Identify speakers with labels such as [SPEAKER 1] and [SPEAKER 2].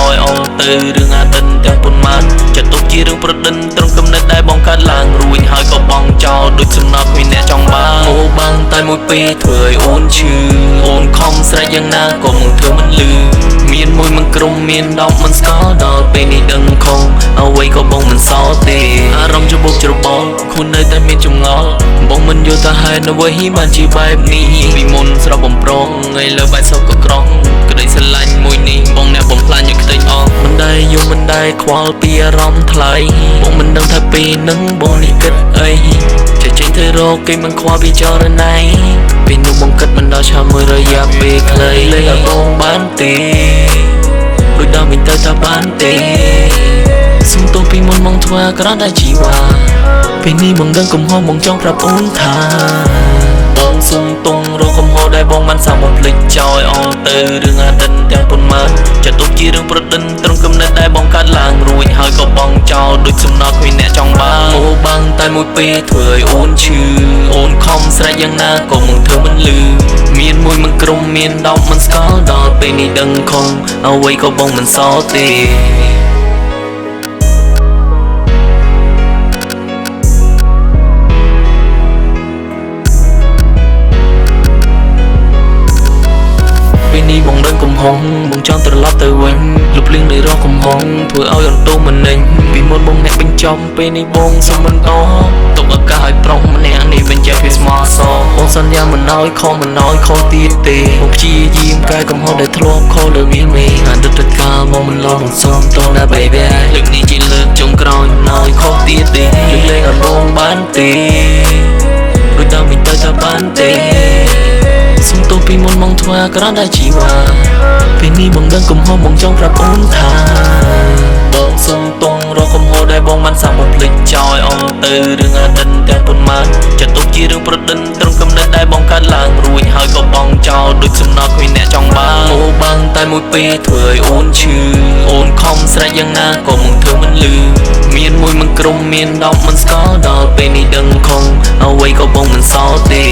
[SPEAKER 1] อยអងទៅរឿងអាទិនទាំងប៉ុន្មានចាត់ទុកជារឿងប្រឌិនត្រង់កំណត់ដែលបងកាត់ឡើងរួចហើយក៏បងចោលដូចសំណត់មានអ្នកចង់បានអូបាំងតែមួយពេលធ្វើឲ្យអូនឈឺអូនខំស្រែកយ៉ាងណាក៏មិនធ្វើមិនលឺមានមួយមិនក្រុមមាន10មិនស្គាល់ដល់ពេលនេះដឹងខំអ្វីក៏បងមិនសល់ទេអារម្មណ៍ច្របូកច្របល់ខ្លួននៅតែមានចម្ងល់បងមិនយល់ថាហេតុអ្វីបានជាបែបនេះពីមុនស្រស់បំប្រងថ្ងៃលើបែកសោកក៏ក្រង់ក្តីស្រឡាញ់មួយនេះបងអ្នកបំផ្លាញឲ្យខ្ទេចអស់មិនដែលយំមិនដែលខ្វល់ពីអារម្មណ៍ថ្លៃបងមិនដឹងថាពេលនឹងបងនេះគិតអីចេញទៅរកគេមិនខ្វល់ពីចរណៃពេលនោះបងគិតមិនដល់ឆាមួយរយៈពេលខ្លីលេងឲ្យបងបានទេដូចដល់មិនទៅថាបានទេសុំទោសពីមុនមកធ្វើក្រំតែជីវ៉ាពេលនេះបងដឹងកំហុសបងចង់ប្រាប់អូនថាបងសុំទងរកកំហុសដែលបងបានសាំបំភ្លេចចោលអងទៅរឿងអាទិនទាំងប៉ុន្មានចាត់ទុកជារឿងប្រឌិនត្រង់កំណត់ដែលបងកាត់ឡើងរួចហើយក៏បងចោលដូចសំណត់គ្មានអ្នកចង់បានអូបាំងតែមួយពេលធ្វើឲ្យអូនឈឺអូនខំស្រែកយ៉ាងណាក៏មិនធ្វើមិនលឺមានមួយមិនក្រុមមាន10មិនស្គាល់ដល់ពេលនេះដឹងខំអ្វីក៏បងមិនសល់ទេបងដឹងកំហុសបងចង់ត្រឡប់ទៅវិញលុបលៀងនៃរកកំហុសធ្វើឲ្យអន្តោមិនណេញពីមុនបងអ្នកបញ្ចប់ពេលនេះបងសុំមិនអទុកឱកាសឲ្យប្រុសម្នាក់នេះបញ្ជាក់ពីស្មោះសរបងសន្យាមិនឲ្យខំមិនឲ្យខុសទៀតទេបងព្យាយាមកែកំហុសដែលធ្លាប់ខុសលើមានមេអតីតកាលមកមិនឡងមិនសុំតណា baby លើកនេះជាលើកចុងក្រោយមិនឲ្យខុសទៀតទេលើកលែងឲ្យបងបានទេដូចតាមមិនទៅថាបានទេសុំទោសពីមុនមកធ្វើក្រំតែជីវ៉ាពេលនេះបងដឹងកំហុសបងចង់ប្រាប់អូនថាបងសុំទងរកកំហុសដែលបងបានសាំបំភ្លេចចោលអងទៅរឿងអាទិនទាំងប៉ុន្មានចាត់ទុកជារឿងប្រឌិនត្រង់កំណត់ដែលបងកាត់ឡើងរួចហើយក៏បងចោលដូចសំណត់គ្មានអ្នកចង់បានអូបាំងតែមួយពេលធ្វើឲ្យអូនឈឺអូនខំស្រែកយ៉ាងណាក៏មិនធ្វើមិនលឺមានមួយមិនក្រុមមាន10មិនស្គាល់ដល់ពេលនេះដឹងខំអ្វីក៏បងមិនសល់ទេ